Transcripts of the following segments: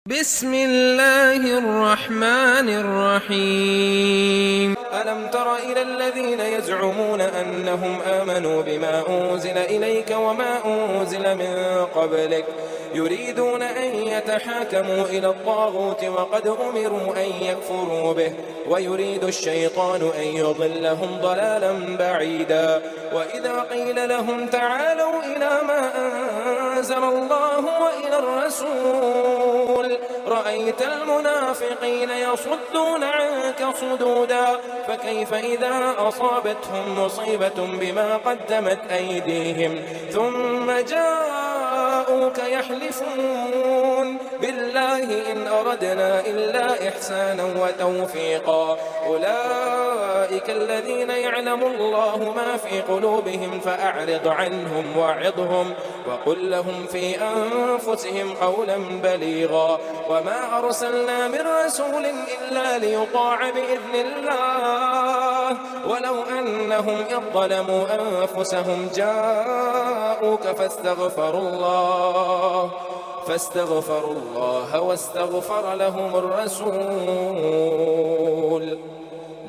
بسم الله الرحمن الرحيم ألم تر إلى الذين يزعمون أنهم آمنوا بما أنزل إليك وما أنزل من قبلك يريدون أن يتحاكموا إلى الطاغوت وقد أمروا أن يكفروا به ويريد الشيطان أن يضلهم ضلالا بعيدا وإذا قيل لهم تعالوا إلى ما أنزل الله وإلى الرسول رأيت المنافقين يصدون عنك صدودا فكيف إذا أصابتهم مصيبة بما قدمت أيديهم ثم جاءوك يحلفون بالله إن أردنا إلا إحسانا وتوفيقا أولئك الذين يعلم الله ما في قلوبهم فأعرض عنهم وعظهم وقل لهم في أنفسهم قولا بليغا وما أرسلنا من رسول إلا ليطاع بإذن الله ولو أنهم إذ ظلموا أنفسهم جاءوك فاستغفروا الله واستغفر لهم الرسول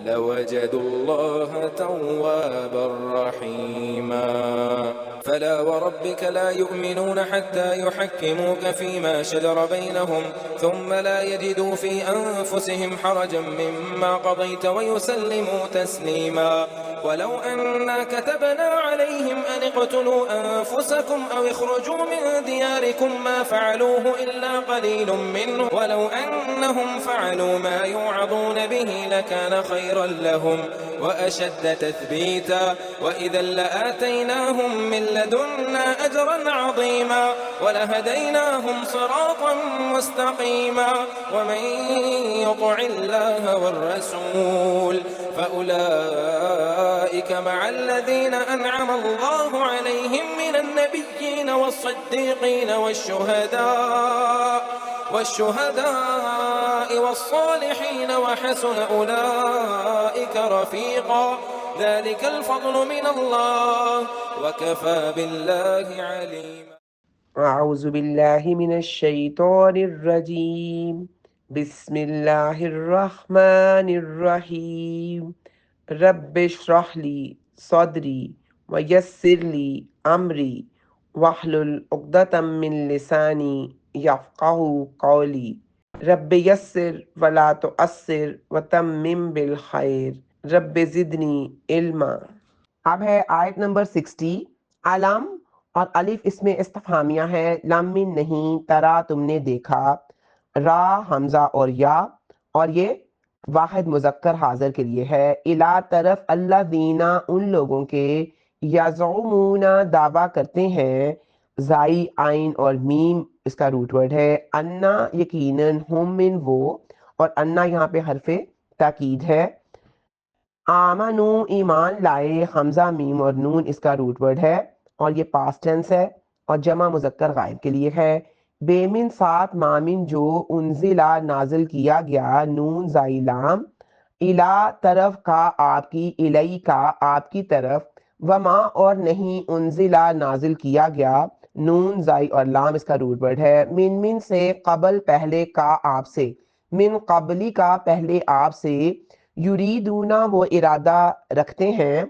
لوجدوا الله توابا رحيما فلا وربك لا يؤمنون حتى يحكموك فيما شجر بينهم ثم لا يجدوا في أنفسهم حرجا مما قضيت ويسلموا تسليما ولو أنا كتبنا عليهم أن اقتلوا أنفسكم أو اخرجوا من دياركم ما فعلوه إلا قليل منهم ولو أنهم فعلوا ما يوعظون به لكان خيرا لهم وأشد تثبيتا وإذا لآتيناهم من لدنا أجرا عظيما ولهديناهم صراطا مستقيما ومن يطع الله والرسول فأولئك مع الذين أنعم الله عليهم من النبيين والصديقين والشهداء والصالحين وحسن أولئك رفيقا ذلك الفضل من الله وكفى بالله عليما أعوذ بالله من الشيطان الرجيم بسم الله الرحمن الرحيم رب اشرح لي صدري ويسر لي أمري واحلل عقدة من لساني يفقهوا قولي رب يسر ولا تؤثر وتمم بالخير رب زدنی علما۔ اب ہے آیت نمبر 60۔ علم اور الف اس میں استفہامیہ ہے، لم من نہیں، ترا تم نے دیکھا، را حمزہ اور یا، اور یہ واحد مذکر حاضر کے لیے ہے، الا طرف اللہ دینا ان لوگوں کے، یزعمون دعویٰ کرتے ہیں، زائی آئین اور میم اس کا روٹ ورڈ ہے، انا یقیناً، ہم من وہ، اور انا یہاں پہ حرف تاکید ہے، آمنو ایمان لائے، حمزہ میم اور نون اس کا روٹ ورڈ ہے اور یہ پاسٹ ٹینس ہے اور جمع مذکر غائب کے لیے ہے، بے من ساتھ مامن جو، انزلہ نازل کیا گیا، نون زائی لام، الا طرف کا آپ کی، الی کا آپ کی طرف، وما اور نہیں، انزلہ نازل کیا گیا، نون زائی اور لام اس کا روٹ ورڈ ہے، من سے، قبل پہلے، کا آپ سے، من قبلی کا پہلے آپ سے، یریدونا وہ ارادہ رکھتے ہیں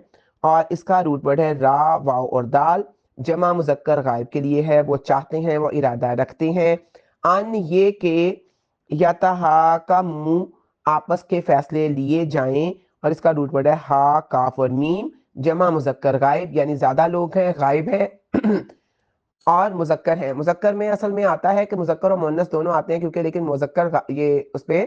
اور اس کا روٹ ورڈ ہے را واو اور دال، جمع مذکر غائب کے لیے ہے، وہ چاہتے ہیں، وہ ارادہ رکھتے ہیں، ان یہ کہ یتحاکموا آپس کے فیصلے لیے جائیں، اور اس کا روٹ ورڈ ہے ہا کاف اور میم، جمع مذکر غائب یعنی زیادہ لوگ ہیں، غائب ہے اور مذکر ہیں۔ مذکر میں اصل میں آتا ہے کہ مذکر اور مؤنث دونوں آتے ہیں کیونکہ لیکن مذکر یہ اس پہ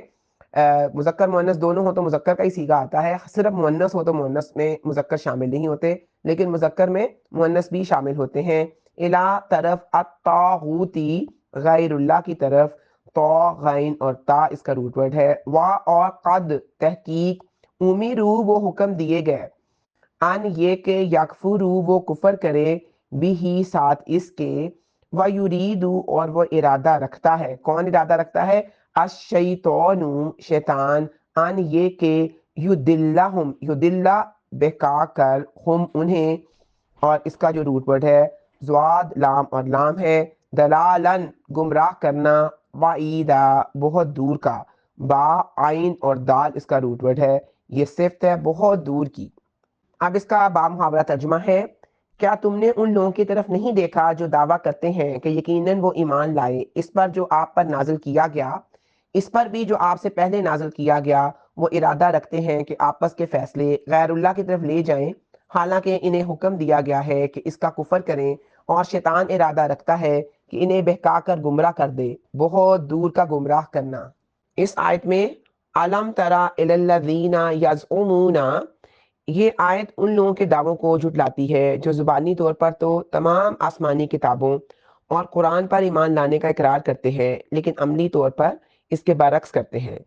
مذکر مؤنث دونوں ہو تو مذکر کا ہی صیغہ آتا ہے، صرف مؤنث ہو تو مؤنث میں مذکر شامل نہیں ہوتے، لیکن مذکر میں مؤنث بھی شامل ہوتے ہیں۔ الا طرف، الطاغوتی غیر اللہ کی طرف، تو غین اور تا اس کا روٹ ورڈ ہے، وا اور قد تحقیق، امیرو وہ حکم دیے گئے، ان یہ کہ یکفرو وہ کفر کرے، بھی ساتھ اس کے، ویریدو اور وہ ارادہ رکھتا ہے، کون ارادہ رکھتا ہے؟ الشیطان شیطان، ان یہ کہ یدلہم یدلہ بہکا کر، ہم انہیں، اور اس کا جو روٹ ورڈ ہے زواد لام اور لام ہے، دلالن گمراہ کرنا، وعیدا بہت دور کا، با آئین اور دال اس کا روٹ ورڈ ہے، یہ صفت ہے بہت دور کی۔ اب اس کا با محاورہ ترجمہ ہے، کیا تم نے ان لوگوں کی طرف نہیں دیکھا جو دعویٰ کرتے ہیں کہ یقیناً وہ ایمان لائے اس پر جو آپ پر نازل کیا گیا، اس پر بھی جو آپ سے پہلے نازل کیا گیا، وہ ارادہ رکھتے ہیں کہ آپس کے فیصلے غیر اللہ کی طرف لے جائیں، حالانکہ انہیں حکم دیا گیا ہے کہ اس کا کفر کریں، اور شیطان ارادہ رکھتا ہے کہ انہیں بہکا کر گمراہ کر دے، بہت دور کا گمراہ کرنا۔ اس آیت میں علم ترا الی الذین یزعمون، یہ آیت ان لوگوں کے دعووں کو جھٹلاتی ہے جو زبانی طور پر تو تمام آسمانی کتابوں اور قرآن پر ایمان لانے کا اقرار کرتے ہیں، لیکن عملی طور پر اس کے برعکس کرتے ہیں۔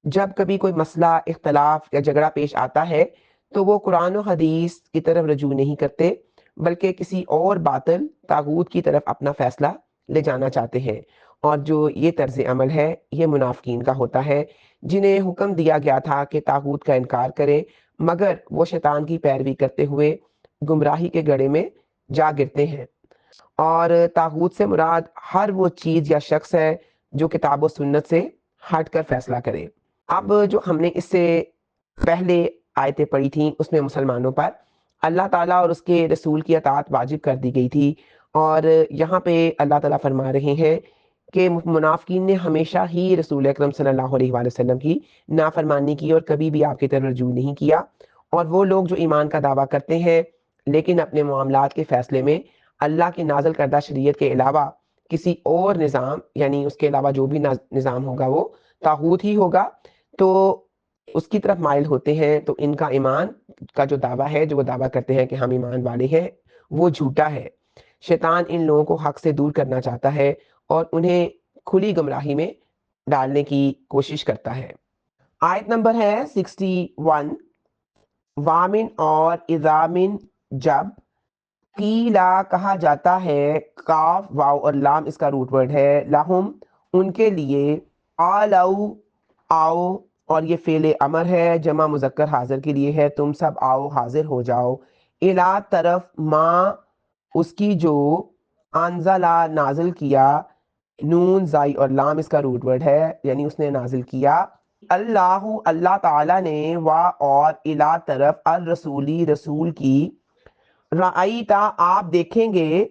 جب کبھی کوئی مسئلہ، اختلاف یا جھگڑا پیش آتا ہے تو وہ قرآن و حدیث کی طرف رجوع نہیں کرتے، بلکہ کسی اور باطل طاغوت کی طرف اپنا فیصلہ لے جانا چاہتے ہیں، اور جو یہ طرز عمل ہے یہ منافقین کا ہوتا ہے، جنہیں حکم دیا گیا تھا کہ طاغوت کا انکار کریں، مگر وہ شیطان کی پیروی کرتے ہوئے گمراہی کے گڑھے میں جا گرتے ہیں۔ اور طاغوت سے مراد ہر وہ چیز یا شخص ہے جو کتاب و سنت سے ہٹ کر فیصلہ کرے۔ اب جو ہم نے اس سے پہلے آیتیں پڑھی تھیں اس میں مسلمانوں پر اللہ تعالیٰ اور اس کے رسول کی اطاعت واجب کر دی گئی تھی، اور یہاں پہ اللہ تعالیٰ فرما رہے ہیں کہ منافقین نے ہمیشہ ہی رسول اکرم صلی اللہ علیہ وآلہ وسلم کی نافرمانی کی اور کبھی بھی آپ کی طرف رجوع نہیں کیا، اور وہ لوگ جو ایمان کا دعویٰ کرتے ہیں لیکن اپنے معاملات کے فیصلے میں اللہ کی نازل کردہ شریعت کے علاوہ کسی اور نظام، یعنی اس کے علاوہ جو بھی نظام ہوگا وہ طاغوت ہی ہوگا، تو اس کی طرف مائل ہوتے ہیں، تو ان کا ایمان کا جو دعویٰ ہے، جو وہ دعویٰ کرتے ہیں کہ ہم ایمان والے ہیں، وہ جھوٹا ہے۔ شیطان ان لوگوں کو حق سے دور کرنا چاہتا ہے اور انہیں کھلی گمراہی میں ڈالنے کی کوشش کرتا ہے۔ آیت نمبر ہے 61، وامن اور اذامن جب، قیلا کہا جاتا ہے، کاف واو اور لام اس کا روٹ ورڈ ہے، لہم ان کے لیے، آلو آؤ، اور یہ فعل امر ہے جمع مذکر حاضر کے لیے ہے، تم سب آؤ حاضر ہو جاؤ، الا طرف ما اس کی جو، انزلہ نازل کیا، نون زائی اور لام اس کا روٹ ورڈ ہے، یعنی اس نے نازل کیا، اللہ اللہ تعالیٰ نے، وا اور الا طرف الرسولی رسول کی، رأیتا آپ دیکھیں گے،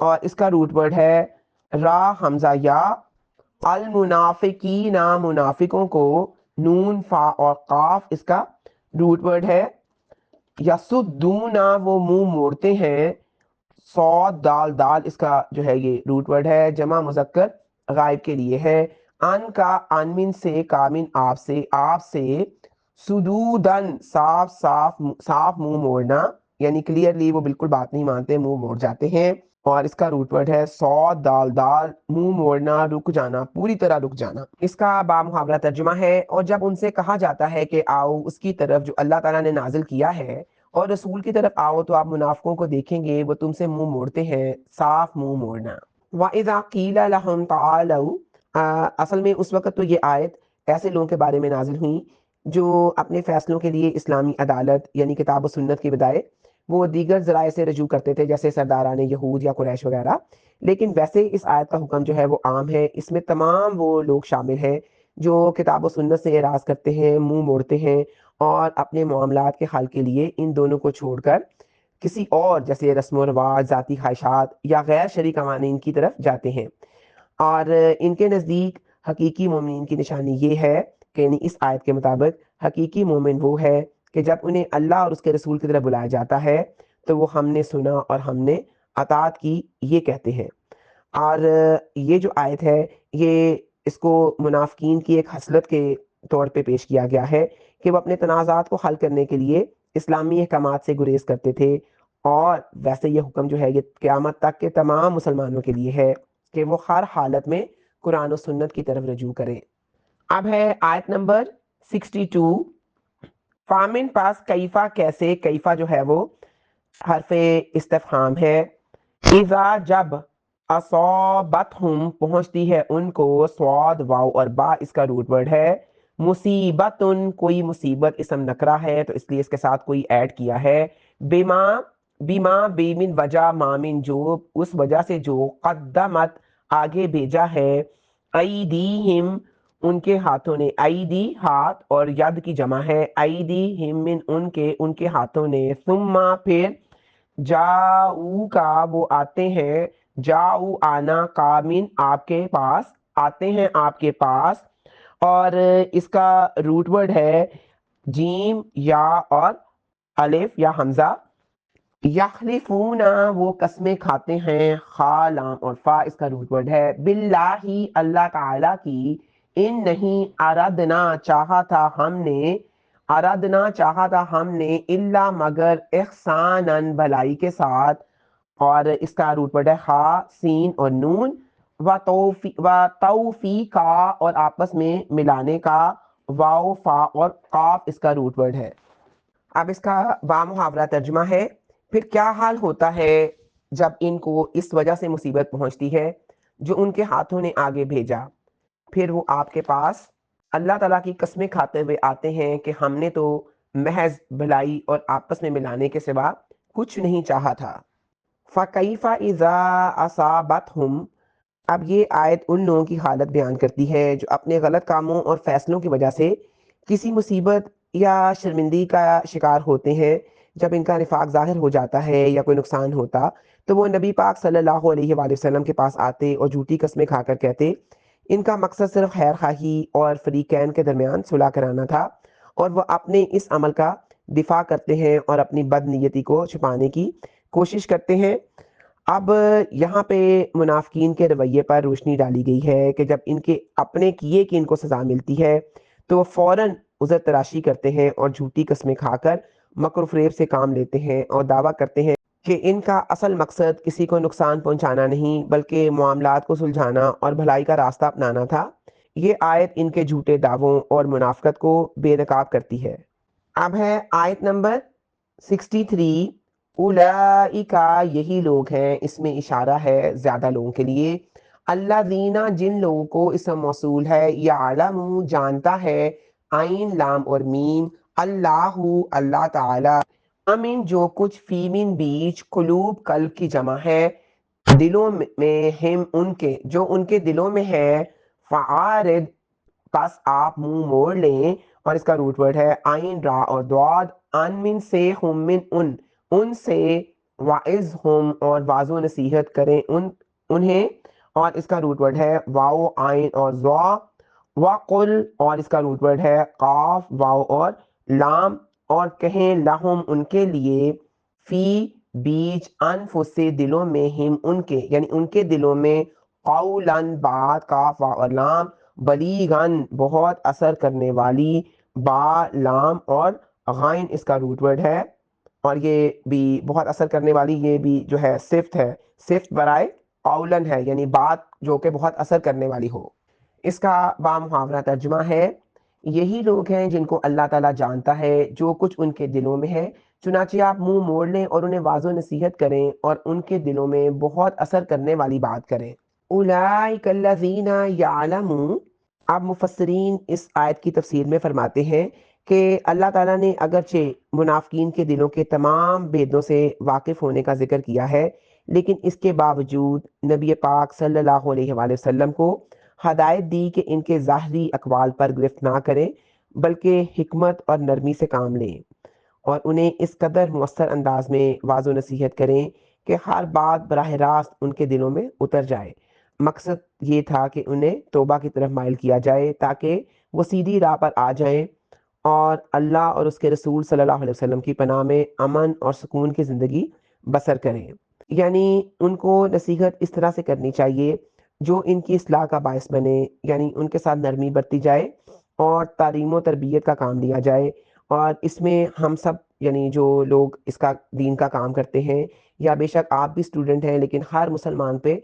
اور اس کا روٹ ورڈ ہے را حمزہ یا، المنافقین منافقوں کو، نون فا اور قاف اس کا روٹ ورڈ ہے، یسدون وہ منہ موڑتے ہیں، صاد دال دال اس کا جو ہے یہ روٹ ورڈ ہے، جمع مذکر غائب کے لیے ہے، ان کا انمن سے، کامن آپ سے، سدودن صاف صاف صاف منہ موڑنا، یعنی کلیئرلی وہ بالکل بات نہیں مانتے، منہ موڑ جاتے ہیں، اور اس کا روٹ ورڈ ہے صاد دال دال، منہ موڑنا، رک جانا، پوری طرح رک جانا۔ اس کا با محاورہ ترجمہ ہے، اور جب ان سے کہا جاتا ہے کہ آؤ اس کی طرف جو اللہ تعالیٰ نے نازل کیا ہے اور رسول کی طرف آؤ، تو آپ منافقوں کو دیکھیں گے وہ تم سے منہ موڑتے ہیں، صاف منہ موڑنا۔ وَإِذَا قِيلَ لَهُمْ تَعَالَوْا، اصل میں اس وقت تو یہ آیت ایسے لوگوں کے بارے میں نازل ہوئی جو اپنے فیصلوں کے لیے اسلامی عدالت یعنی کتاب و سنت کی بجائے وہ دیگر ذرائع سے رجوع کرتے تھے، جیسے سرداران یہود یا قریش وغیرہ، لیکن ویسے اس آیت کا حکم جو ہے وہ عام ہے، اس میں تمام وہ لوگ شامل ہیں جو کتاب و سنت سے اعراض کرتے ہیں، منہ موڑتے ہیں، اور اپنے معاملات کے حل کے لیے ان دونوں کو چھوڑ کر کسی اور جیسے رسم و رواج، ذاتی خواہشات یا غیر شرعی قوانین کی طرف جاتے ہیں۔ اور ان کے نزدیک حقیقی مومنین کی نشانی یہ ہے کہ یعنی اس آیت کے مطابق حقیقی مومن وہ ہے کہ جب انہیں اللہ اور اس کے رسول کی طرف بلایا جاتا ہے تو وہ ہم نے سنا اور ہم نے اطاعت کی یہ کہتے ہیں۔ اور یہ جو آیت ہے یہ اس کو منافقین کی ایک خصلت کے طور پہ پیش کیا گیا ہے کہ وہ اپنے تنازعات کو حل کرنے کے لیے اسلامی احکامات سے گریز کرتے تھے، اور ویسے یہ حکم جو ہے یہ قیامت تک کے تمام مسلمانوں کے لیے ہے کہ وہ ہر حالت میں قرآن و سنت کی طرف رجوع کریں۔ اب ہے آیت نمبر 62، فامن پاس کیفا کیسے، کیفا جو ہے وہ حرف استفہام ہے، اذا جب، اصابتہم پہنچتی ہے ان کو، صاد واو اور با اس کا روٹ ورڈ ہے، مصیبتن کوئی مصیبت، اسم نکرہ ہے تو اس لیے اس کے ساتھ کوئی ایڈ کیا ہے، بما بیما بیمن وجہ، مامن جو اس وجہ سے جو، قدمت آگے بھیجا ہے، ایدیہم ان کے ہاتھوں نے، ایدی ہاتھ اور ید کی جمع ہے، ایدیہم من ان کے ہاتھوں نے، ثم پھر جاؤ کا وہ آتے ہیں، جاؤ آنا کا من آپ کے پاس، آتے ہیں آپ کے پاس، اور اس کا روٹ ورڈ ہے جیم یا اور الف یا حمزہ، یخلفون وہ قسمیں کھاتے ہیں، خا لام اور فا اس کا روٹ ورڈ ہے، باللہ اللہ تعالی کی، ان نہیں ارادنا چاہا تھا ہم نے، ارادنا چاہا تھا ہم نے، اللہ مگر احسانن بھلائی کے ساتھ، اور اس کا روٹ ورڈ ہے خا سین اور نون، و توفیقا اور آپس میں ملانے کا، واو فا اور قاف اس کا روٹ ورڈ ہے۔ اب اس کا بامحاورہ ترجمہ ہے، پھر کیا حال ہوتا ہے جب ان کو اس وجہ سے مصیبت پہنچتی ہے جو ان کے ہاتھوں نے آگے بھیجا، پھر وہ آپ کے پاس اللہ تعالیٰ کی قسمیں کھاتے ہوئے آتے ہیں کہ ہم نے تو محض بھلائی اور آپس میں ملانے کے سوا کچھ نہیں چاہا تھا۔ فَكَيْفَ إِذَا أَصَابَتْهُمْ اب یہ آیت ان لوگوں کی حالت بیان کرتی ہے جو اپنے غلط کاموں اور فیصلوں کی وجہ سے کسی مصیبت یا شرمندگی کا شکار ہوتے ہیں، جب ان کا نفاق ظاہر ہو جاتا ہے یا کوئی نقصان ہوتا تو وہ نبی پاک صلی اللہ علیہ وآلہ وسلم کے پاس آتے اور جھوٹی قسمیں کھا کر کہتے، ان کا مقصد صرف خیر خواہی اور فریقین کے درمیان صلح کرانا تھا، اور وہ اپنے اس عمل کا دفاع کرتے ہیں اور اپنی بد نیتی کو چھپانے کی کوشش کرتے ہیں۔ اب یہاں پہ منافقین کے رویے پر روشنی ڈالی گئی ہے کہ جب ان کے اپنے کیے کی ان کو سزا ملتی ہے تو وہ فوراً عذر تراشی کرتے ہیں اور جھوٹی قسمیں کھا کر مکر و فریب سے کام لیتے ہیں اور دعویٰ کرتے ہیں کہ ان کا اصل مقصد کسی کو نقصان پہنچانا نہیں بلکہ معاملات کو سلجھانا اور بھلائی کا راستہ اپنانا تھا۔ یہ آیت ان کے جھوٹے دعووں اور منافقت کو بے نقاب کرتی ہے۔ اب ہے آیت نمبر 63، اولئکا یہی لوگ ہیں، اس میں اشارہ ہے زیادہ لوگوں کے لیے، اللہ دینا جن لوگوں کو اسم موصول ہے، یعلم جانتا ہے، عین لام اور میم، اللہ اللہ تعالی، امین جو کچھ فی من بیچ، قلوب قلب کی جمع ہے، دلوں میں، ہم ان کے جو ان کے دلوں میں ہے، فعارد پس آپ منہ موڑ لیں، اور اس کا روٹ ورڈ ہے عین را اور دواد، ان من سے، ہم من ان سے، وعظ ہم اور واض و نصیحت کریں انہیں، اور اس کا روٹ ورڈ ہے واو عین اور زوا، وقل اور اس کا روٹ ورڈ ہے قاف واو اور لام، اور کہیں لہم ان کے لیے، فی بیچ، انفس سے دلوں میں، ہم ان کے یعنی ان کے دلوں میں، قولن بات، کاف واو اور لام، بلیغن بہت اثر کرنے والی، با لام اور غائن اس کا روٹ ورڈ ہے، اور یہ بھی بہت اثر کرنے والی، یہ بھی جو ہے صفت ہے، صفت برائے قولن ہے یعنی بات جو کہ بہت اثر کرنے والی ہو۔ اس کا بامحاورہ ترجمہ ہے، یہی لوگ ہیں جن کو اللہ تعالیٰ جانتا ہے جو کچھ ان کے دلوں میں ہے، چنانچہ آپ منہ موڑ لیں اور انہیں واض و نصیحت کریں اور ان کے دلوں میں بہت اثر کرنے والی بات کریں۔ اولئک الذین یعلمون اب مفسرین اس آیت کی تفسیر میں فرماتے ہیں کہ اللہ تعالیٰ نے اگرچہ منافقین کے دلوں کے تمام بھیدوں سے واقف ہونے کا ذکر کیا ہے، لیکن اس کے باوجود نبی پاک صلی اللہ علیہ وآلہ وسلم کو ہدایت دی کہ ان کے ظاہری اقوال پر گرفت نہ کریں بلکہ حکمت اور نرمی سے کام لیں، اور انہیں اس قدر مؤثر انداز میں واض و نصیحت کریں کہ ہر بات براہ راست ان کے دلوں میں اتر جائے۔ مقصد یہ تھا کہ انہیں توبہ کی طرف مائل کیا جائے تاکہ وہ سیدھی راہ پر آ جائیں اور اللہ اور اس کے رسول صلی اللہ علیہ وسلم کی پناہ میں امن اور سکون کی زندگی بسر کریں۔ یعنی ان کو نصیحت اس طرح سے کرنی چاہیے جو ان کی اصلاح کا باعث بنے، یعنی ان کے ساتھ نرمی برتی جائے اور تعلیم و تربیت کا کام لیا جائے، اور اس میں ہم سب یعنی جو لوگ اس کا دین کا کام کرتے ہیں، یا بے شک آپ بھی اسٹوڈنٹ ہیں، لیکن ہر مسلمان پہ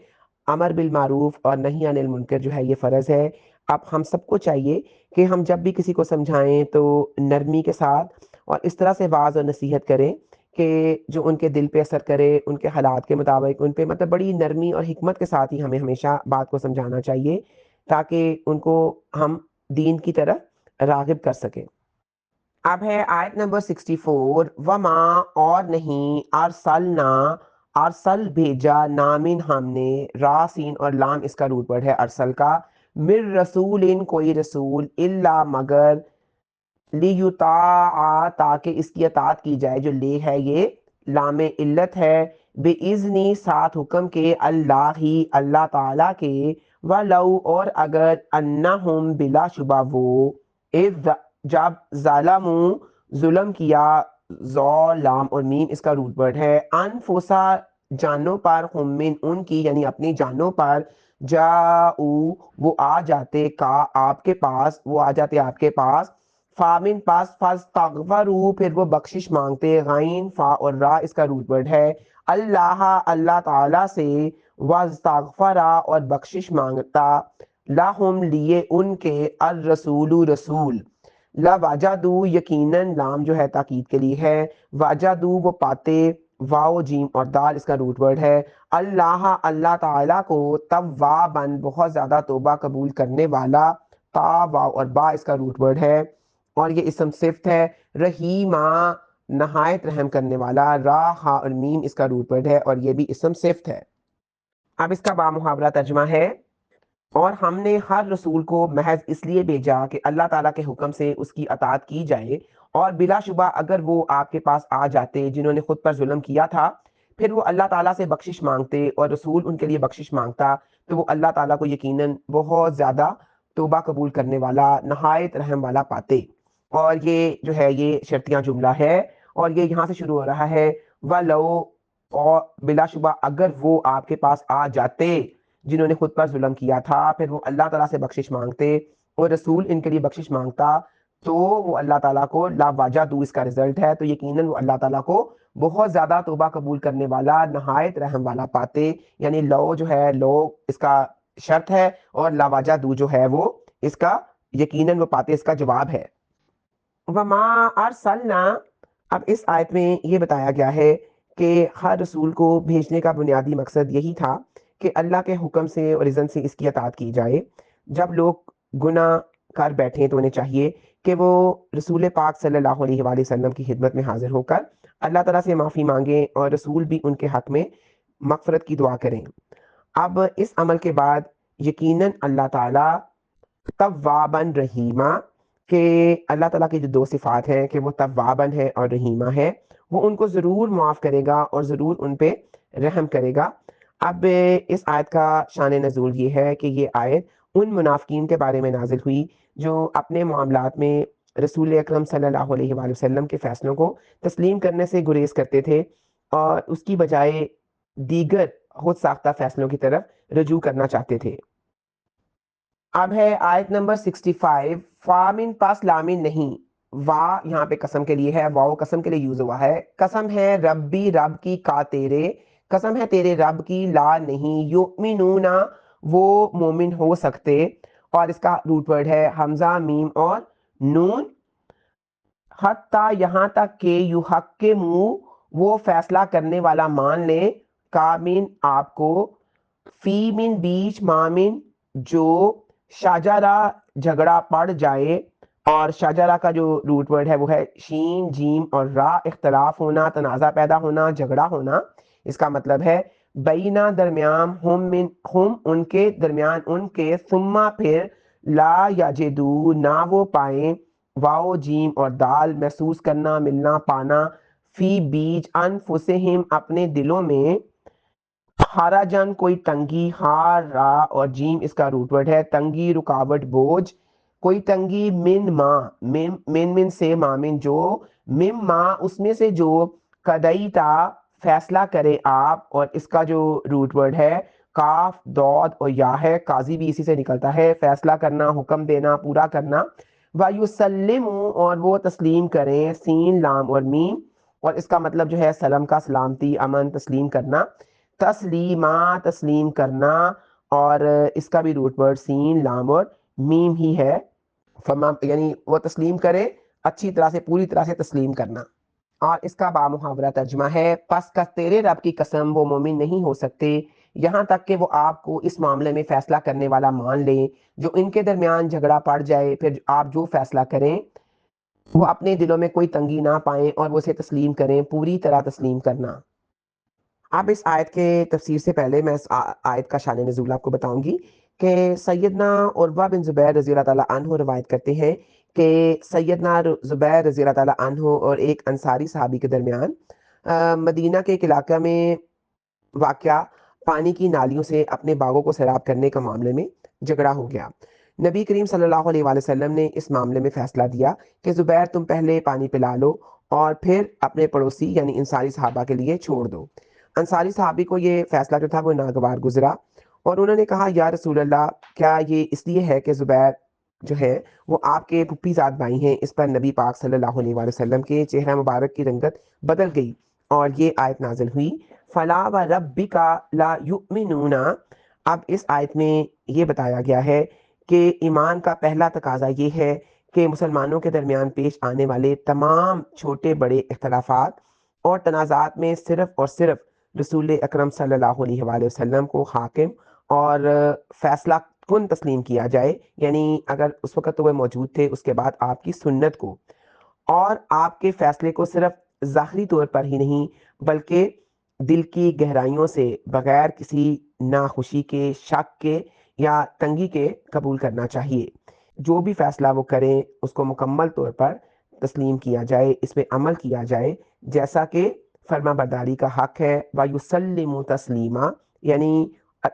امر بالمعروف اور نہی عن المنکر جو ہے یہ فرض ہے۔ اب ہم سب کو چاہیے کہ ہم جب بھی کسی کو سمجھائیں تو نرمی کے ساتھ اور اس طرح سے واعظ اور نصیحت کریں کہ جو ان کے دل پہ اثر کرے، ان کے حالات کے مطابق ان پہ مطلب بڑی نرمی اور حکمت کے ساتھ ہی ہمیں ہمیشہ بات کو سمجھانا چاہیے تاکہ ان کو ہم دین کی طرف راغب کر سکیں۔ اب ہے آیت نمبر 64، وما اور نہیں، ارسلنا ارسل بھیجا، نامن ہم نے، راسین اور لام اس کا روٹ ورڈ ہے ارسل کا، مر رسول کوئی رسول الا مگر لیطاع تاکہ اس کی اطاعت کی جائے، جو لے ہے یہ لام علت ہے، بے اذنی ساتھ حکم کے، اللہ ہی اللہ تعالیٰ کے، ولو اور اگر انہم بلا شبہ وہ، اذ جب ظالموں ظلم کیا، ظلم اور میم اس کا روٹ ورڈ ہے، انفسا جانوں پر، ہم من ان کی یعنی اپنی جانوں پر، جاؤ وہ آ جاتے کا آپ کے پاس، وہ آ جاتے آپ کے پاس، فامن پاس فاستغفروا پھر وہ بخشش مانگتے، غین فا اور را اس کا روٹ ورڈ ہے، اللہ اللہ تعالیٰ سے، واستغفرا اور بخشش مانگتا، لہم لیے ان کے، الرسول رسول، لا وجدو یقیناً لام جو ہے تاکید کے لیے ہے، وجدو وہ پاتے، واو جیم اور دال اس کا روٹ ورڈ ہے، اللہ اللہ تعالیٰ کو، توابن بہت زیادہ توبہ قبول کرنے والا، تا واو اور با اس کا روٹ ورڈ ہے، اور یہ اسم صفت ہے، رحیمہ نہایت رحم کرنے والا، را ہا اور میم اس کا روٹ ورڈ ہے اور یہ بھی اسم صفت ہے۔ اب اس کا با محاورہ ترجمہ ہے، اور ہم نے ہر رسول کو محض اس لیے بھیجا کہ اللہ تعالیٰ کے حکم سے اس کی اطاعت کی جائے، اور بلا شبہ اگر وہ آپ کے پاس آ جاتے جنہوں نے خود پر ظلم کیا تھا، پھر وہ اللہ تعالیٰ سے بخشش مانگتے اور رسول ان کے لیے بخشش مانگتا، تو وہ اللہ تعالیٰ کو یقیناً بہت زیادہ توبہ قبول کرنے والا، نہایت رحم والا پاتے۔ اور یہ جو ہے یہ شرطیاں جملہ ہے، اور یہ یہاں سے شروع ہو رہا ہے، وَلَوْ اور بلا شبہ اگر وہ آپ کے پاس آ جاتے جنہوں نے خود پر ظلم کیا تھا، پھر وہ اللہ تعالیٰ سے بخشش مانگتے اور رسول ان کے لیے بخشش مانگتا، تو وہ اللہ تعالیٰ کو، لا وجدو اس کا رزلٹ ہے، تو یقیناً وہ اللہ تعالیٰ کو بہت زیادہ توبہ قبول کرنے والا، نہایت رحم والا پاتے، یعنی لو جو ہے لو اس کا شرط ہے، اور لا وجدو جو ہے وہ اس کا یقیناً وہ پاتے اس کا جواب ہے۔ وما ارسلنا، اب اس آیت میں یہ بتایا گیا ہے کہ ہر رسول کو بھیجنے کا بنیادی مقصد یہی تھا کہ اللہ کے حکم سے اور اذن سے اس کی اطاعت کی جائے۔ جب لوگ گناہ کر بیٹھیں تو انہیں چاہیے کہ وہ رسول پاک صلی اللہ علیہ وآلہ وسلم کی خدمت میں حاضر ہو کر اللہ تعالیٰ سے معافی مانگیں، اور رسول بھی ان کے حق میں مغفرت کی دعا کریں۔ اب اس عمل کے بعد یقیناً اللہ تعالیٰ توابن رحیمہ، کہ اللہ تعالیٰ کی جو دو صفات ہیں کہ وہ توابن ہے اور رحیمہ ہے، وہ ان کو ضرور معاف کرے گا اور ضرور ان پہ رحم کرے گا۔ اب اس آیت کا شان نزول یہ ہے کہ یہ آیت ان منافقین کے بارے میں نازل ہوئی جو اپنے معاملات میں رسول اکرم صلی اللہ علیہ وآلہ وسلم کے فیصلوں کو تسلیم کرنے سے گریز کرتے تھے، اور اس کی بجائے دیگر خود ساختہ فیصلوں کی طرف رجوع کرنا چاہتے تھے۔ اب ہے آیت نمبر 65، فامن پاس لامن نہیں، وا یہاں پہ قسم کے لیے ہے، واو قسم کے لیے یوز ہوا ہے، قسم ہے ربی رب کی، کا تیرے، قسم ہے تیرے رب کی، لا نہیں، یؤمنون وہ مومن ہو سکتے، اور اس کا روٹ ورڈ ہے حمزہ میم اور نون، حتیٰ یہاں تک کہ یحکموا وہ فیصلہ کرنے والا مان لے، کامن آپ کو، فی من بیچ، مامن جو، شاجرہ جھگڑا پڑ جائے، اور شاجرہ کا جو روٹ ورڈ ہے وہ ہے شین جیم اور را، اختلاف ہونا، تنازع پیدا ہونا، جھگڑا ہونا، اس کا مطلب ہے بینہ درمیان، ہم ان کے درمیان ان کے، ثم پھر، لا یجدو نہ وہ پائیں، واو جیم اور دال محسوس کرنا، ملنا، پانا، فی بیچ، انفسہم اپنے دلوں میں، حرجن کوئی تنگی، ہار را اور جیم اس کا روٹ ورڈ ہے، تنگی رکاوٹ بوجھ، کوئی تنگی، من ما، من سے، مامن جو، مم ما اس میں سے جو، قدیتا فیصلہ کرے آپ، اور اس کا جو روٹ ورڈ ہے کاف دود اور یا ہے، قاضی بھی اسی سے نکلتا ہے، فیصلہ کرنا، حکم دینا، پورا کرنا، وَيُسَلِّمُ اور وہ تسلیم کریں، سین لام اور میم، اور اس کا مطلب جو ہے سلم کا، سلامتی، امن، تسلیم کرنا، تسلیمہ تسلیم کرنا، اور اس کا بھی روٹ ورڈ سین لام اور میم ہی ہے، فما یعنی وہ تسلیم کرے اچھی طرح سے، پوری طرح سے تسلیم کرنا۔ اور اس کا با محاورہ ترجمہ ہے، پس کا تیرے رب کی قسم وہ مومن نہیں ہو سکتے یہاں تک کہ وہ آپ کو اس معاملے میں فیصلہ کرنے والا مان لیں، جو ان کے درمیان جھگڑا پڑ جائے، پھر آپ جو فیصلہ کریں وہ اپنے دلوں میں کوئی تنگی نہ پائیں اور وہ اسے تسلیم کریں، پوری طرح تسلیم کرنا۔ اب اس آیت کے تفسیر سے پہلے میں اس آیت کا شان نزول آپ کو بتاؤں گی کہ سیدنا عروہ بن زبیر رضی اللہ تعالیٰ عنہ روایت کرتے ہیں کہ سیدنا زبیر رضی اللہ تعالیٰ عنہ اور ایک انصاری صحابی کے درمیان مدینہ کے ایک علاقہ میں واقعہ پانی کی نالیوں سے اپنے باغوں کو سیراب کرنے کا معاملے میں جھگڑا ہو گیا۔ نبی کریم صلی اللہ علیہ وآلہ وسلم نے اس معاملے میں فیصلہ دیا کہ زبیر تم پہلے پانی پلا لو اور پھر اپنے پڑوسی یعنی انصاری صحابہ کے لیے چھوڑ دو۔ انصاری صحابی کو یہ فیصلہ جو تھا وہ ناگوار گزرا اور انہوں نے کہا یا رسول اللہ کیا یہ اس لیے ہے کہ زبیر جو ہے وہ آپ کے پھپھی زاد بھائی ہیں؟ اس پر نبی پاک صلی اللہ علیہ وآلہ وسلم کے چہرہ مبارک کی رنگت بدل گئی اور یہ آیت نازل ہوئی فلا وربک لا یؤمنون۔ اب اس آیت میں یہ بتایا گیا ہے کہ ایمان کا پہلا تقاضا یہ ہے کہ مسلمانوں کے درمیان پیش آنے والے تمام چھوٹے بڑے اختلافات اور تنازعات میں صرف اور صرف رسول اکرم صلی اللہ علیہ وآلہ وسلم کو حاکم اور فیصلہ کن تسلیم کیا جائے، یعنی اگر اس وقت تو وہ موجود تھے اس کے بعد آپ کی سنت کو، اور آپ کے فیصلے کو صرف ظاہری طور پر ہی نہیں بلکہ دل کی گہرائیوں سے بغیر کسی ناخوشی کے، شک کے یا تنگی کے قبول کرنا چاہیے۔ جو بھی فیصلہ وہ کریں اس کو مکمل طور پر تسلیم کیا جائے، اس پہ عمل کیا جائے جیسا کہ فرما برداری کا حق ہے۔ وَيُسَلِّمُ تسلیما، یعنی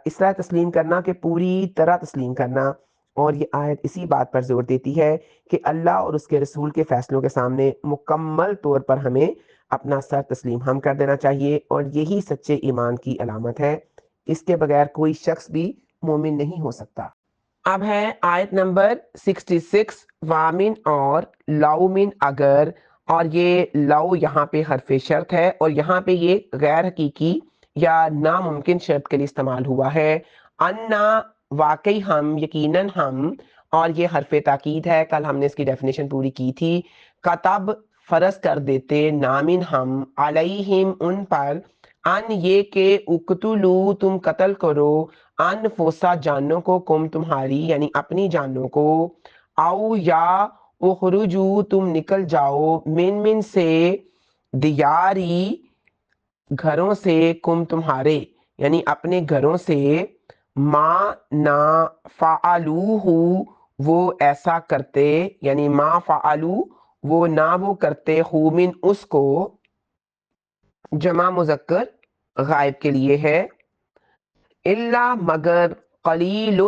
اس طرح تسلیم کرنا کہ پوری طرح تسلیم کرنا۔ اور یہ آیت اسی بات پر زور دیتی ہے کہ اللہ اور اس کے رسول کے فیصلوں کے سامنے مکمل طور پر ہمیں اپنا سر تسلیم ہم کر دینا چاہیے، اور یہی سچے ایمان کی علامت ہے۔ اس کے بغیر کوئی شخص بھی مومن نہیں ہو سکتا۔ اب ہے آیت نمبر 66 وامن اور لو من اگر، اور یہ لو یہاں پہ حرف شرط ہے اور یہاں پہ یہ غیر حقیقی یا ناممکن شرط کے لیے استعمال ہوا ہے۔ انا واقعی ہم، یقیناً ہم، اور یہ حرف تاکید ہے، کل ہم نے اس کی ڈیفینیشن پوری کی تھی۔ کتب فرض کر دیتے، نامن ہم، علیہم ان پر، ان یہ کہ اقتلو تم قتل کرو، انفسا جانوں کو، کم تمہاری یعنی اپنی جانوں کو، او یا اخرجو تم نکل جاؤ، من سے دیاری گھروں سے، کم تمہارے یعنی اپنے گھروں سے، ما نا فعلوہ وہ ایسا کرتے، یعنی ما فعلو وہ نہ وہ کرتے، ہو من اس کو، جمع مذکر غائب کے لیے ہے، الا مگر، قلیل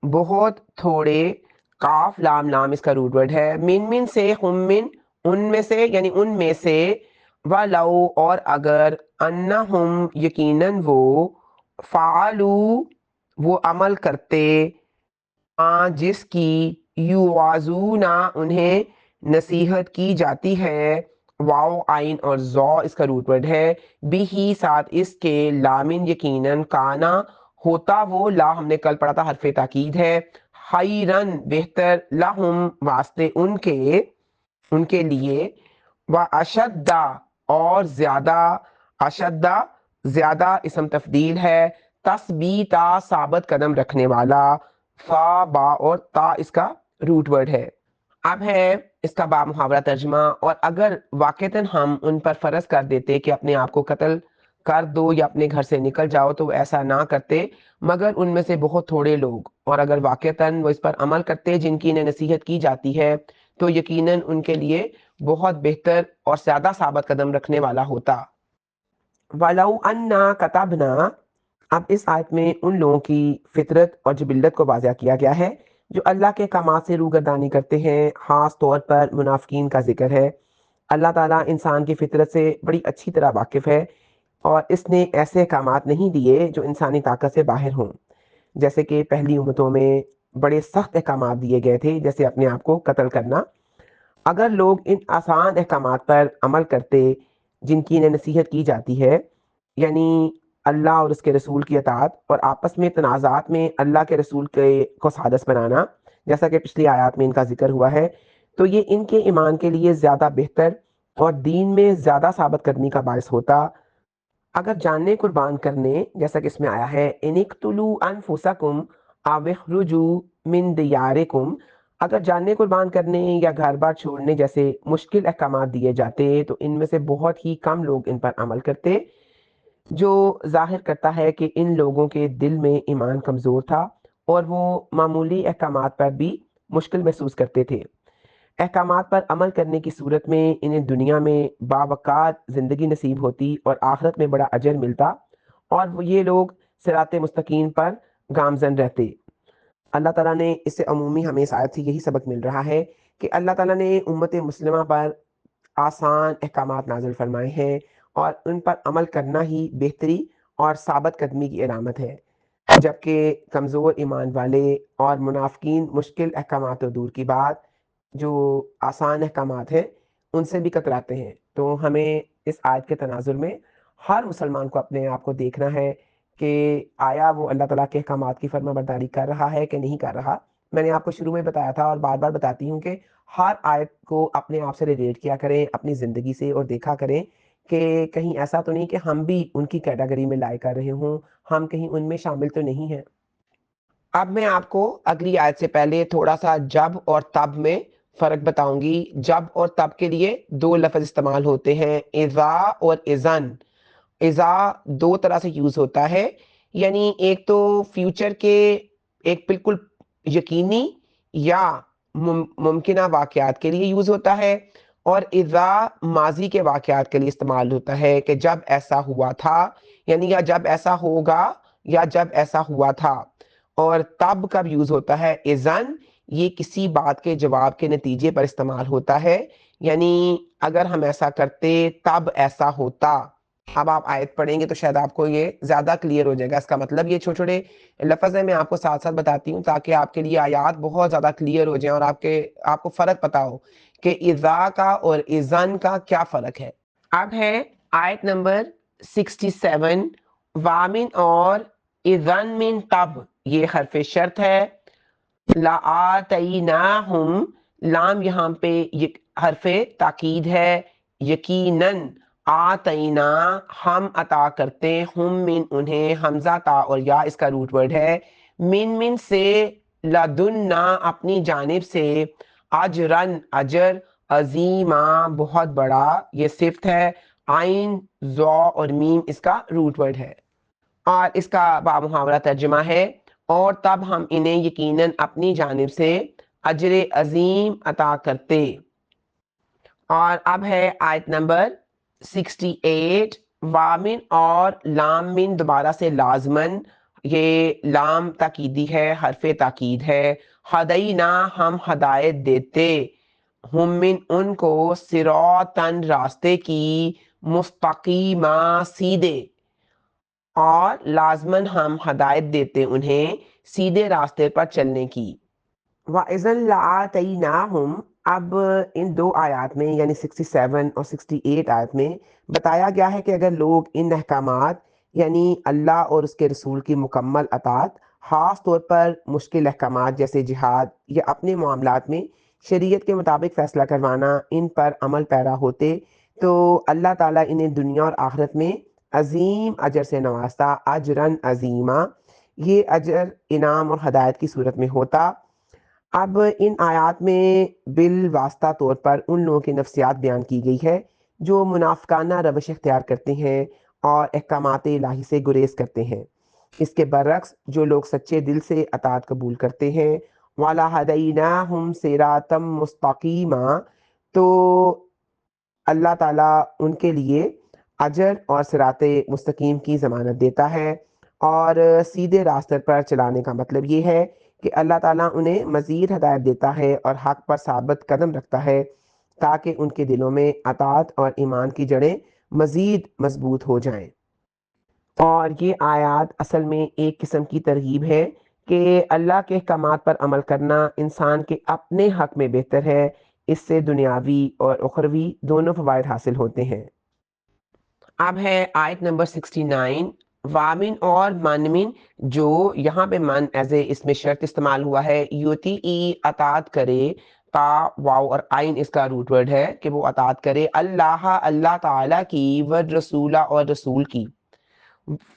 بہت تھوڑے، قاف لام لام اس کا روٹ ورڈ ہے، من سے، ہم من ان میں سے یعنی ان میں سے، ولو اور اگر، انہم یقیناً وہ، فعلو وہ عمل کرتے، جس کی یوازونا انہیں نصیحت کی جاتی ہے، واو آئین اور زو اس کا روٹ ورڈ ہے، بھی ہی ساتھ اس کے، لامن یقیناً، کانا ہوتا وہ، لا ہم نے کل پڑھا تھا حرف تاکید ہے، خیرن بہتر، لہم واسطے ان کے لیے، و اشدہ اور زیادہ، اشدہ زیادہ اسم تفضیل ہے، تثبیتا ثابت قدم رکھنے والا، فا با اور تا اس کا روٹ ورڈ ہے۔ اب ہے اس کا با محاورہ ترجمہ، اور اگر واقعتاً ہم ان پر فرض کر دیتے کہ اپنے آپ کو قتل کر دو یا اپنے گھر سے نکل جاؤ تو وہ ایسا نہ کرتے مگر ان میں سے بہت تھوڑے لوگ، اور اگر واقعتاً وہ اس پر عمل کرتے جن کی انہیں نصیحت کی جاتی ہے تو یقیناً ان کے لیے بہت بہتر اور زیادہ ثابت قدم رکھنے والا ہوتا۔ وَلَوْ أَنَّا كَتَبْنَا، اب اس آیت میں ان لوگوں کی فطرت اور جبلت کو واضح کیا گیا ہے جو اللہ کے احکامات سے روگردانی کرتے ہیں، خاص طور پر منافقین کا ذکر ہے۔ اللہ تعالیٰ انسان کی فطرت سے بڑی اچھی طرح واقف ہے اور اس نے ایسے احکامات نہیں دیے جو انسانی طاقت سے باہر ہوں، جیسے کہ پہلی امتوں میں بڑے سخت احکامات دیے گئے تھے، جیسے اپنے آپ کو قتل کرنا۔ اگر لوگ ان آسان احکامات پر عمل کرتے جن کی انہیں نصیحت کی جاتی ہے، یعنی اللہ اور اس کے رسول کی اطاعت اور آپس میں تنازعات میں اللہ کے رسول کو سادس بنانا، جیسا کہ پچھلی آیات میں ان کا ذکر ہوا ہے، تو یہ ان کے ایمان کے لیے زیادہ بہتر اور دین میں زیادہ ثابت کرنے کا باعث ہوتا۔ اگر جاننے قربان کرنے، جیسا کہ اس میں آیا ہے ان اقتلوا انفسکم او اخرجوا من دیارکم، اگر جاننے قربان کرنے یا گھر بار چھوڑنے جیسے مشکل احکامات دیے جاتے تو ان میں سے بہت ہی کم لوگ ان پر عمل کرتے، جو ظاہر کرتا ہے کہ ان لوگوں کے دل میں ایمان کمزور تھا اور وہ معمولی احکامات پر بھی مشکل محسوس کرتے تھے۔ احکامات پر عمل کرنے کی صورت میں انہیں دنیا میں باوقار زندگی نصیب ہوتی اور آخرت میں بڑا اجر ملتا، اور وہ یہ لوگ صراط مستقیم پر گامزن رہتے۔ اللہ تعالیٰ نے اس سے عمومی ہمیں اس آیت سے یہی سبق مل رہا ہے کہ اللہ تعالیٰ نے امت مسلمہ پر آسان احکامات نازل فرمائے ہیں، اور ان پر عمل کرنا ہی بہتری اور ثابت قدمی کی علامت ہے، جبکہ کمزور ایمان والے اور منافقین مشکل احکامات تو دور کی بات، جو آسان احکامات ہیں ان سے بھی کتراتے ہیں۔ تو ہمیں اس آیت کے تناظر میں ہر مسلمان کو اپنے آپ کو دیکھنا ہے کہ آیا وہ اللہ تعالیٰ کے احکامات کی فرما برداری کر رہا ہے کہ نہیں کر رہا۔ میں نے آپ کو شروع میں بتایا تھا اور بار بار بتاتی ہوں کہ ہر آیت کو اپنے آپ سے ریلیٹ کیا کریں اپنی زندگی سے، اور دیکھا کریں کہ کہیں ایسا تو نہیں کہ ہم بھی ان کی کیٹیگری میں لائے کر رہے ہوں، ہم کہیں ان میں شامل تو نہیں ہیں۔ اب میں آپ کو اگلی آیت سے پہلے تھوڑا سا جب اور تب میں فرق بتاؤں گی۔ جب اور تب کے لیے دو لفظ استعمال ہوتے ہیں، اذا اور اذن۔ اذا دو طرح سے یوز ہوتا ہے، یعنی ایک تو فیوچر کے ایک بالکل یقینی یا ممکنہ واقعات کے لیے یوز ہوتا ہے، اور اذا ماضی کے واقعات کے لیے استعمال ہوتا ہے کہ جب ایسا ہوا تھا، یعنی یا جب ایسا ہوگا یا جب ایسا ہوا تھا۔ اور تب کب یوز ہوتا ہے؟ اذن یہ کسی بات کے جواب کے نتیجے پر استعمال ہوتا ہے، یعنی اگر ہم ایسا کرتے تب ایسا ہوتا۔ اب آپ آیت پڑھیں گے تو شاید آپ کو یہ زیادہ کلیئر ہو جائے گا اس کا مطلب۔ یہ چھوٹے چھوٹے لفظ ہیں، میں آپ کو ساتھ ساتھ بتاتی ہوں تاکہ آپ کے لیے آیات بہت زیادہ کلیئر ہو جائیں اور آپ کو فرق پتا ہو کہ اذا کا اور اذن کا کیا فرق ہے۔ اب ہے آیت نمبر 67، وامن اور اذن من تب، یہ حرف شرط ہے۔ لآتیناہم، لام یہاں پہ حرف تاکید ہے، یقیناً آتینا ہم عطا کرتے، ہم من انہیں، حمزہ تا اور یا اس کا روٹ ورڈ ہے، من سے، لدنا اپنی جانب سے، اجرن اجر، عظیما بہت بڑا، یہ صفت ہے، عین ذو اور میم اس کا روٹ ورڈ ہے، اور اس کا بامحاورہ ترجمہ ہے اور تب ہم انہیں یقیناً اپنی جانب سے اجر عظیم عطا کرتے۔ اور اب ہے آیت نمبر 68، وامن اور لام من دوبارہ سے لازمن، یہ لام تاکیدی ہے، حرف تاکید ہے، ہدینا ہم ہدایت دیتے، ہم من ان کو، صراطن راستے کی، مستقیما سیدھے، اور لازمن ہم ہدایت دیتے انہیں سیدھے راستے پر چلنے کی۔ وَإِذًا لَآتَيْنَاهُمْ، اب ان دو آیات میں یعنی 67 اور 68 آیت میں بتایا گیا ہے کہ اگر لوگ ان احکامات یعنی اللہ اور اس کے رسول کی مکمل اطاعت، خاص طور پر مشکل احکامات جیسے جہاد یا اپنے معاملات میں شریعت کے مطابق فیصلہ کروانا، ان پر عمل پیرا ہوتے تو اللہ تعالیٰ انہیں دنیا اور آخرت میں عظیم اجر سے نوازتا، اجرن عظیمہ، یہ اجر انعام اور ہدایت کی صورت میں ہوتا۔ اب ان آیات میں بالواسطہ طور پر ان لوگوں کی نفسیات بیان کی گئی ہے جو منافقانہ روش اختیار کرتے ہیں اور احکامات الہی سے گریز کرتے ہیں۔ اس کے برعکس جو لوگ سچے دل سے اطاعت قبول کرتے ہیں، وَلَهَدَيْنَاهُمْ صِرَاطًا مُسْتَقِيمًا، تو اللہ تعالیٰ ان کے لیے اجر اور صراط مستقیم کی ضمانت دیتا ہے، اور سیدھے راستے پر چلانے کا مطلب یہ ہے کہ اللہ تعالیٰ انہیں مزید ہدایت دیتا ہے اور حق پر ثابت قدم رکھتا ہے تاکہ ان کے دلوں میں اطاعت اور ایمان کی جڑیں مزید مضبوط ہو جائیں۔ اور یہ آیات اصل میں ایک قسم کی ترغیب ہے کہ اللہ کے احکامات پر عمل کرنا انسان کے اپنے حق میں بہتر ہے، اس سے دنیاوی اور اخروی دونوں فوائد حاصل ہوتے ہیں۔ اب ہے آیت نمبر 69، وامن اور من، جو یہاں پہ من ایز اے اس میں شرط استعمال ہوا ہے، یوتی اطاعت کرے، تا واو اور آئین اس کا روٹ ورڈ ہے کہ وہ اطاعت کرے، اللہ تعالیٰ کی، والرسول اور رسول کی،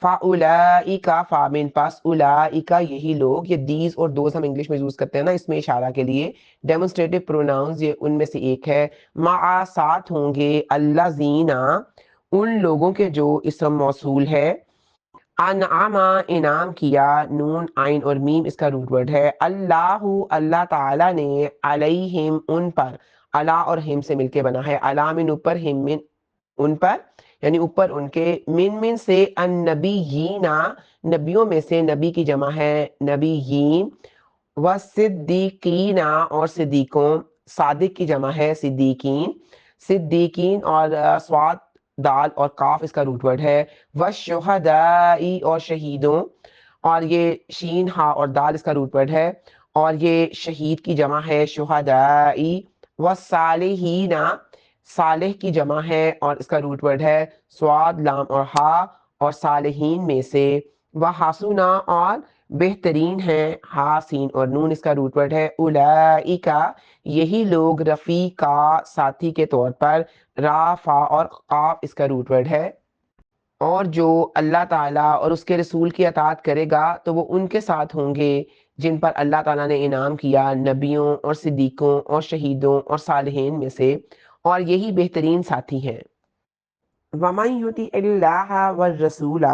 فَأُولَئِكَ فامن پس اولئک یہی لوگ، یہ دیز اور دوز ہم انگلش میں یوز کرتے ہیں نا اس میں اشارہ کے لیے، ڈیمونسٹریٹو پروناؤنز یہ ان میں سے ایک ہے، مع ساتھ ہوں گے، الذین ان لوگوں کے جو اسم موصول ہے، انعما انعام کیا، نون عین اور میم اس کا روٹ ورڈ ہے، اللہ اللہ تعالیٰ نے، علیہم ان پر، اللہ اور ہم سے مل کے بنا ہے، اللہ من اوپر، ہم من ان پر، یعنی اوپر ان کے، من سے، النبیین نبیوں میں سے، نبی کی جمع ہے نبیین، صدیقین اور صدیقوں، صادق کی جمع ہے صدیقین، صدیقین اور سواد دال اور کاف اس کا روٹ ورڈ ہے، والشہداء اور شہیدوں، اور یہ شین ہا اور دال اس کا روٹ ورڈ ہے، اور یہ شہید کی جمع ہے شہداء، والصالحین صالح کی جمع ہے اور اس کا روٹ ورڈ ہے سواد لام اور ہا، اور صالحین میں سے، وحسنا اور بہترین ہے، حاسین اور نون اس کا روٹ ورڈ ہے، اولئیکا یہی لوگ، رفیقا ساتھی کے طور پر، رافع اور قاف اس کا روٹ ورڈ ہے، اور جو اللہ تعالیٰ اور اس کے رسول کی اطاعت کرے گا تو وہ ان کے ساتھ ہوں گے جن پر اللہ تعالیٰ نے انعام کیا، نبیوں اور صدیقوں اور شہیدوں اور صالحین میں سے، اور یہی بہترین ساتھی ہیں۔ وَمَن يُطِعِ اللَّهَ وَالرَّسُولَ،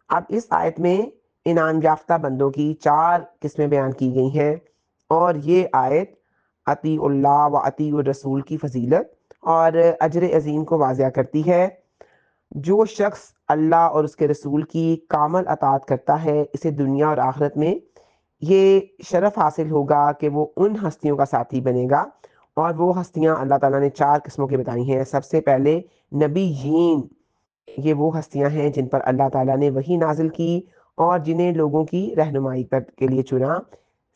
اب اس آیت میں انعام یافتہ بندوں کی 4 قسمیں بیان کی گئی ہیں، اور یہ آیت اطیع اللہ و اطیع الرسول کی فضیلت اور اجر عظیم کو واضح کرتی ہے۔ جو شخص اللہ اور اس کے رسول کی کامل اطاعت کرتا ہے، اسے دنیا اور آخرت میں یہ شرف حاصل ہوگا کہ وہ ان ہستیوں کا ساتھی بنے گا، اور وہ ہستیاں اللہ تعالیٰ نے 4 قسموں کی بتائی ہیں۔ سب سے پہلے نبیین، یہ وہ ہستیاں ہیں جن پر اللہ تعالیٰ نے وحی نازل کی اور جنہیں لوگوں کی رہنمائی کے لیے چنا۔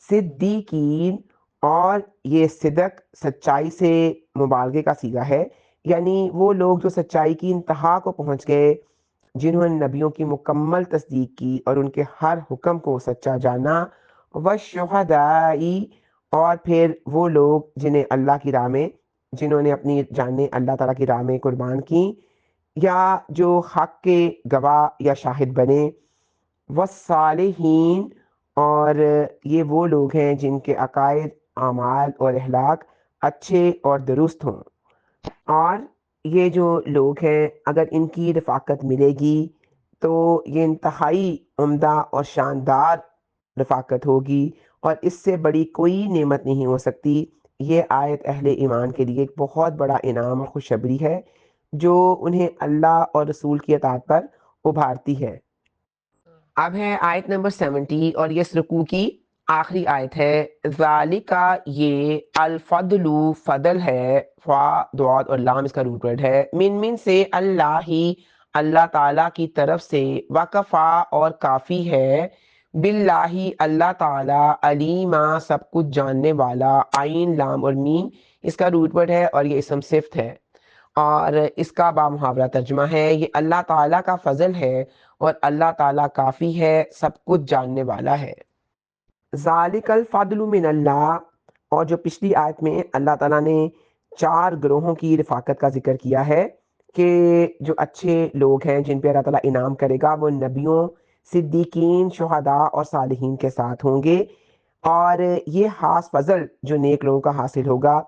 صدیقین، اور یہ صدق سچائی سے مبالغے کا صیغہ ہے، یعنی وہ لوگ جو سچائی کی انتہا کو پہنچ گئے، جنہوں نے نبیوں کی مکمل تصدیق کی اور ان کے ہر حکم کو سچا جانا، والشہداء، اور پھر وہ لوگ جنہیں اللہ کی راہ میں، جنہوں نے اپنی جانیں اللہ تعالیٰ کی راہ میں قربان کی، یا جو حق کے گواہ یا شاہد بنے، والصالحین، اور یہ وہ لوگ ہیں جن کے عقائد، اعمال اور اخلاق اچھے اور درست ہوں، اور یہ جو لوگ ہیں اگر ان کی رفاقت ملے گی تو یہ انتہائی عمدہ اور شاندار رفاقت ہوگی، اور اس سے بڑی کوئی نعمت نہیں ہو سکتی۔ یہ آیت اہل ایمان کے لیے ایک بہت بڑا انعام اور خوشخبری ہے جو انہیں اللہ اور رسول کی اطاعت پر ابھارتی ہے۔ اب ہے آیت نمبر 70، اور یہ اس رکوع کی آخری آیت ہے۔ ذالکا، یہ، الفضل فضل ہے، فا دعاد اور لام اس کا روٹ ورڈ ہے، من سے، اللہ ہی اللہ تعالیٰ کی طرف سے، وکفا اور کافی ہے، باللہ اللہ تعالیٰ، علیما سب کچھ جاننے والا، عین لام اور میم اس کا روٹ ورڈ ہے، اور یہ اسم صفت ہے، اور اس کا بامحاورہ ترجمہ ہے، یہ اللہ تعالیٰ کا فضل ہے اور اللہ تعالیٰ کافی ہے، سب کچھ جاننے والا ہے۔ ذالک الفضل من اللہ، اور جو پچھلی آیت میں اللہ تعالیٰ نے 4 گروہوں کی رفاقت کا ذکر کیا ہے کہ جو اچھے لوگ ہیں جن پہ اللہ تعالیٰ انعام کرے گا وہ نبیوں، صدیقین، شہداء اور صالحین کے ساتھ ہوں گے، اور یہ خاص فضل جو نیک لوگوں کا حاصل ہوگا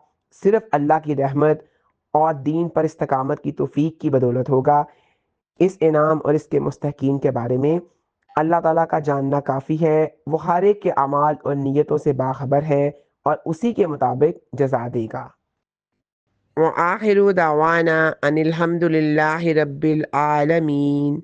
صرف اللہ کی رحمت اور دین پر استقامت کی توفیق کی بدولت ہوگا۔ اس انعام اور اس کے مستحقین کے بارے میں اللہ تعالیٰ کا جاننا کافی ہے، وہ ہر ایک کے اعمال اور نیتوں سے باخبر ہے اور اسی کے مطابق جزا دے گا۔ وآخر دعوانا ان الحمد للہ رب العالمین۔